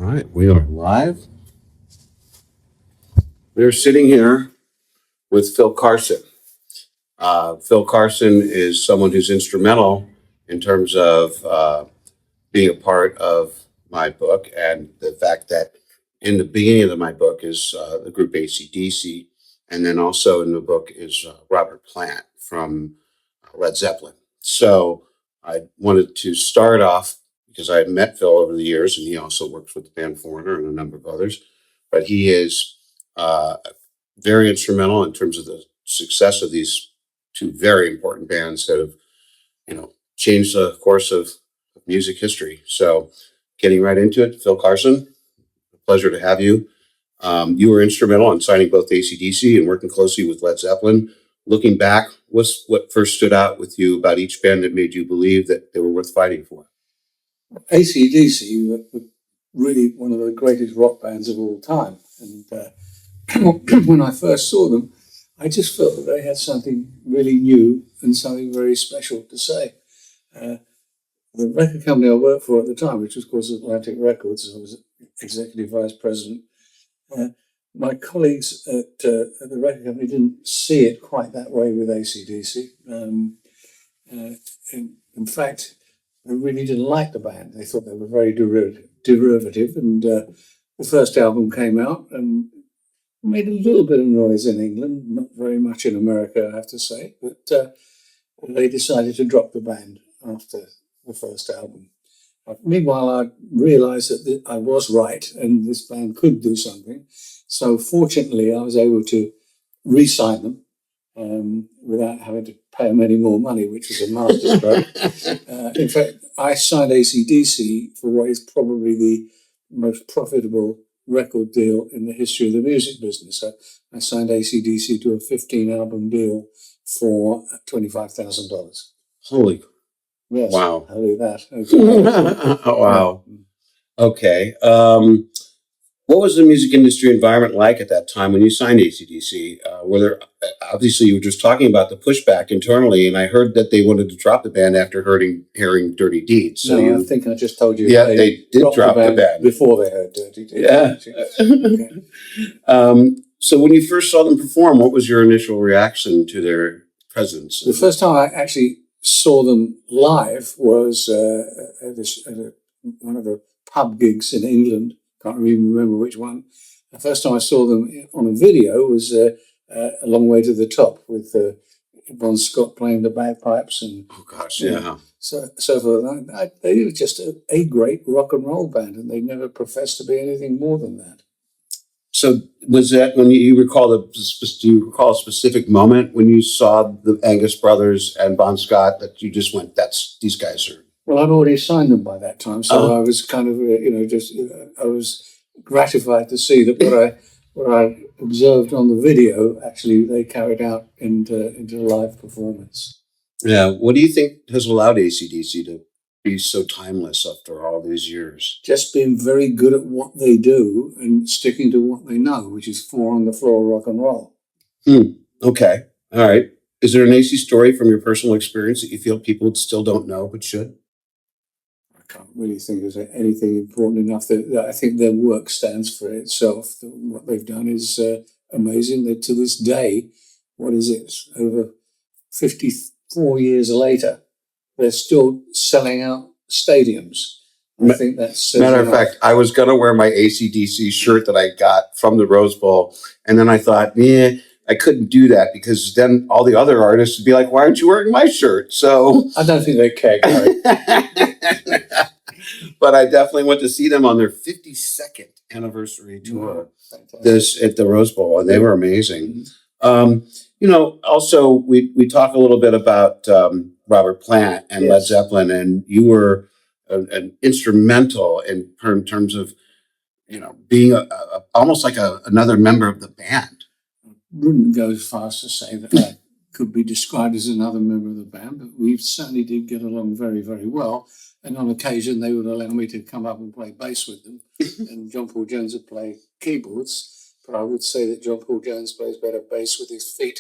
All right, we are live. We're sitting here with Phil Carson. Phil Carson is someone who's instrumental in terms of being a part of my book, and the fact that in the beginning of my book is the group AC/DC, and then also in the book is Robert Plant from Led Zeppelin. So I wanted to start off because I had met Phil over the years, and he also works with the band Foreigner and a number of others. But he is uh, very instrumental in terms of the success of these two very important bands that have, changed the course of music history. So, getting right into it, Phil Carson, a pleasure to have you. You were instrumental in signing both AC/DC and working closely with Led Zeppelin. Looking back, what's what first stood out with you about each band that made you believe that they were worth fighting for? AC/DC were really one of the greatest rock bands of all time. And when I first saw them, I just felt that they had something really new and something very special to say. The record company I worked for at the time, which was, of course, Atlantic Records, I was executive vice president. Uh, my colleagues at the record company didn't see it quite that way with AC/DC. In fact, they really didn't like the band. They thought they were very derivative. And the first album came out and made a little bit of noise in England, not very much in America, I have to say. But they decided to drop the band after the first album. Meanwhile, I realised that I was right and this band could do something. So fortunately, I was able to re-sign them without having to pay them any more money, which was a masterstroke. In fact, I signed AC/DC for what is probably the most profitable record deal in the history of the music business. I signed AC/DC to a 15-album deal for $25,000. Holy, Yes, wow. I'll do that. Okay. Wow. Okay. What was the music industry environment like at that time when you signed AC/DC? Were there obviously you were just talking about the pushback internally, and I heard that they wanted to drop the band after hearing Dirty Deeds. So No, I think I just told you. Yeah, they did drop the band before they heard Dirty Deeds. Yeah. Okay. So when you first saw them perform, what was your initial reaction to their presence? The first time I actually saw them live was at one of the pub gigs in England. Can't even remember which one. The first time I saw them on a video was A Long Way to the Top with Bon Scott playing the bagpipes and oh gosh, yeah. So forth. They were just a great rock and roll band, and they never professed to be anything more than that. So was that when you recall do you recall a specific moment when you saw the Angus Brothers and Bon Scott that you just went, these guys are. Well, I'd already signed them by that time, so I was kind of, I was gratified to see that what I observed on the video, actually, they carried out into live performance. Yeah. What do you think has allowed AC/DC to be so timeless after all these years? Just being very good at what they do and sticking to what they know, which is four on the floor rock and roll. Okay. All right. Is there an AC story from your personal experience that you feel people still don't know but should? I can't really think there's anything important enough that I think their work stands for itself. What they've done is amazing. That to this day, what is it? Over 54 years later, they're still selling out stadiums. I think that's matter of fact. I was gonna wear my AC/DC shirt that I got from the Rose Bowl, and then I thought, I couldn't do that because then all the other artists would be like, "Why aren't you wearing my shirt?" So I don't think they care, Gary. But I definitely went to see them on their 52nd anniversary tour. This at the Rose Bowl, and they were amazing. Also we talk a little bit about Robert Plant and Led Zeppelin, and you were an instrumental in terms of being almost like another member of the band. I wouldn't go as far as to say that I could be described as another member of the band, but we certainly did get along very, very well. And on occasion, they would allow me to come up and play bass with them, and John Paul Jones would play keyboards. But I would say that John Paul Jones plays better bass with his feet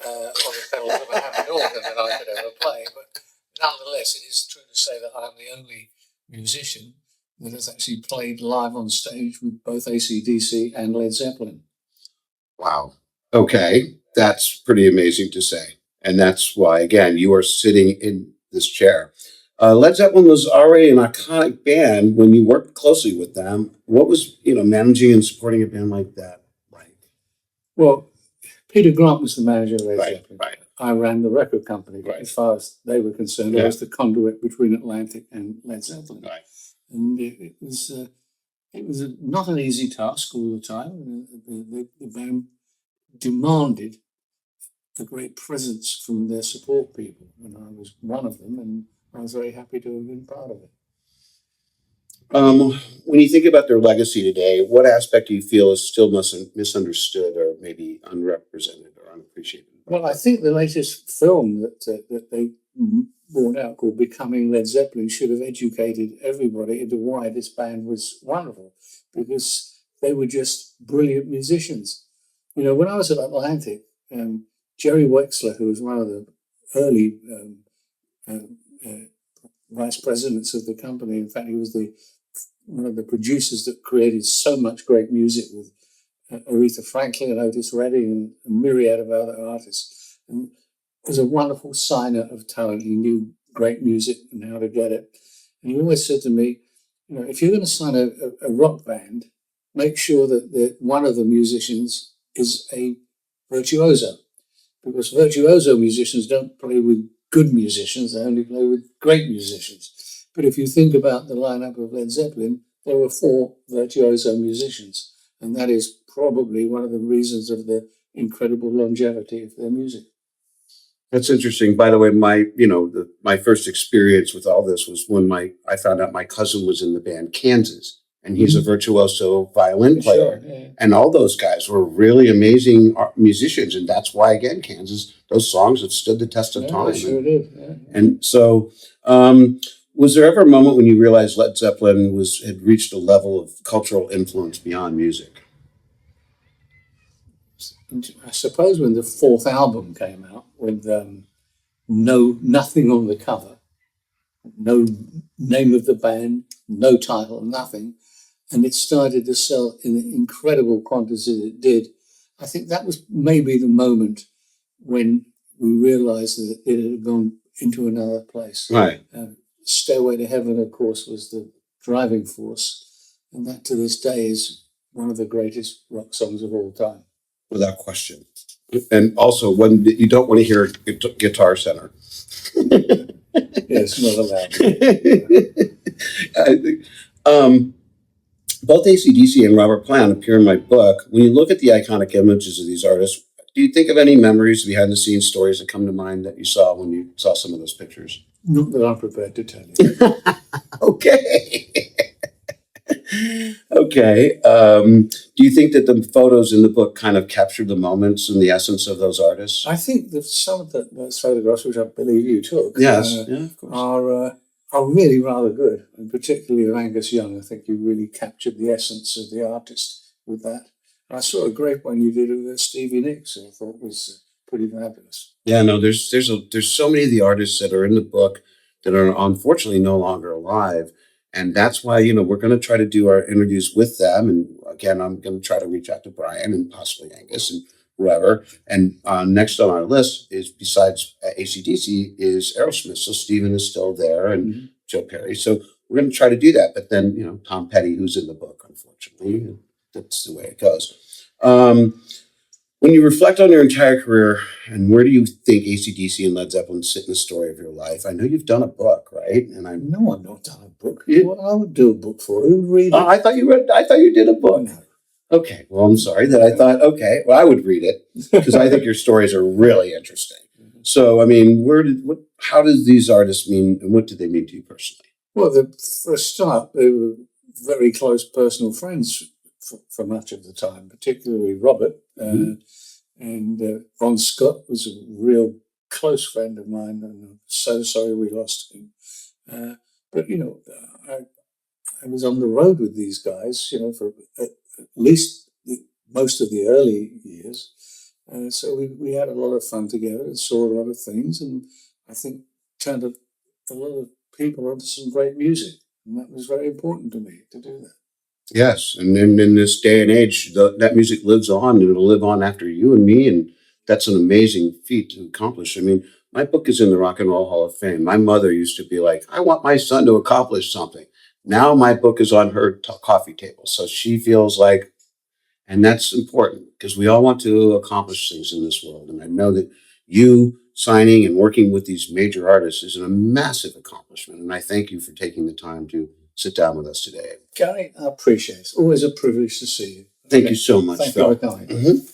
on the pedals of a Hammond organ than I could ever play. But nonetheless, it is true to say that I'm the only musician that has actually played live on stage with both AC/DC and Led Zeppelin. Wow. Okay. That's pretty amazing to say. And that's why, again, you are sitting in this chair. Led Zeppelin was already an iconic band when you worked closely with them. What was, managing and supporting a band like that like? Well, Peter Grant was the manager of Led Right, Zeppelin. right. I ran the record company. Right. As far as they were concerned, I was the conduit between Atlantic and Led Zeppelin. Right. And it was not an easy task all the time. The band demanded a great presence from their support people, and I was one of them, and I was very happy to have been part of it. When you think about their legacy today, what aspect do you feel is still misunderstood or maybe unrepresented or unappreciated? Well, I think the latest film that they brought out, called Becoming Led Zeppelin, should have educated everybody into why this band was wonderful, because they were just brilliant musicians. When I was at Atlantic, Jerry Wexler, who was one of the early vice presidents of the company, in fact, he was one of the producers that created so much great music with Aretha Franklin and Otis Redding and a myriad of other artists. And was a wonderful signer of talent. He knew great music and how to get it. And he always said to me, if you're going to sign a rock band, make sure that one of the musicians is a virtuoso, because virtuoso musicians don't play with good musicians, they only play with great musicians. But if you think about the lineup of Led Zeppelin, there were 4 virtuoso musicians, and that is probably one of the reasons of the incredible longevity of their music. That's interesting. By the way, my first experience with all this was when I found out my cousin was in the band Kansas, and he's a virtuoso violin player. Sure, yeah. And all those guys were really amazing musicians, and that's why, again, Kansas, those songs have stood the test of time. They sure did. Yeah. And so, was there ever a moment when you realized Led Zeppelin had reached a level of cultural influence beyond music? I suppose when the 4th album came out, with nothing on the cover, no name of the band, no title, nothing, and it started to sell in the incredible quantities it did, I think that was maybe the moment when we realized that it had gone into another place. Right. Stairway to Heaven, of course, was the driving force, and that to this day is one of the greatest rock songs of all time. Without question. And also, when you don't want to hear Guitar Center. Yes, not allowed. Both AC/DC and Robert Plant appear in my book. When you look at the iconic images of these artists, do you think of any memories, behind the scenes stories that come to mind that you saw when you saw some of those pictures? Not that I'm prepared to tell you. Okay. Okay. Do you think that the photos in the book kind of captured the moments and the essence of those artists? I think that some of those photographs, which I believe you took, Yes, of course, are really rather good, and particularly of Angus Young. I think you really captured the essence of the artist with that. And I saw a great one you did with Stevie Nicks, and I thought was pretty fabulous. Yeah, no, there's so many of the artists that are in the book that are unfortunately no longer alive. And that's why, we're going to try to do our interviews with them. And again, I'm going to try to reach out to Brian and possibly Angus and whoever. And next on our list is, besides AC/DC, is Aerosmith. So Steven is still there, and Joe Perry. So we're going to try to do that. But then, Tom Petty, who's in the book, unfortunately, that's the way it goes. When you reflect on your entire career, and where do you think AC/DC and Led Zeppelin sit in the story of your life? I know you've done a book, right? And I No, I've not done a book. Well, I would do a book for you. Read it. I thought you did a book. No. Okay, well, I'm sorry that I thought. Okay, well, I would read it because I think your stories are really interesting. So, I mean, how does these artists mean, and what do they mean to you personally? Well, for a start, they were very close personal friends for much of the time, particularly Robert. And Von Scott was a real close friend of mine, and I'm so sorry we lost him. But I was on the road with these guys, for at least most of the early years. So we had a lot of fun together and saw a lot of things, and I think turned a lot of people onto some great music. And that was very important to me to do that. Yes, and then in this day and age, that music lives on, and it'll live on after you and me, and that's an amazing feat to accomplish. I mean, my book is in the Rock and Roll Hall of Fame. My mother used to be like, "I want my son to accomplish something." Now my book is on her coffee table, so she feels like, and that's important because we all want to accomplish things in this world. And I know that you signing and working with these major artists is a massive accomplishment, and I thank you for taking the time to sit down with us today. Gary, I appreciate it. It's always a privilege to see you. Thank you so much, Thank Phil. you for coming. Mhm.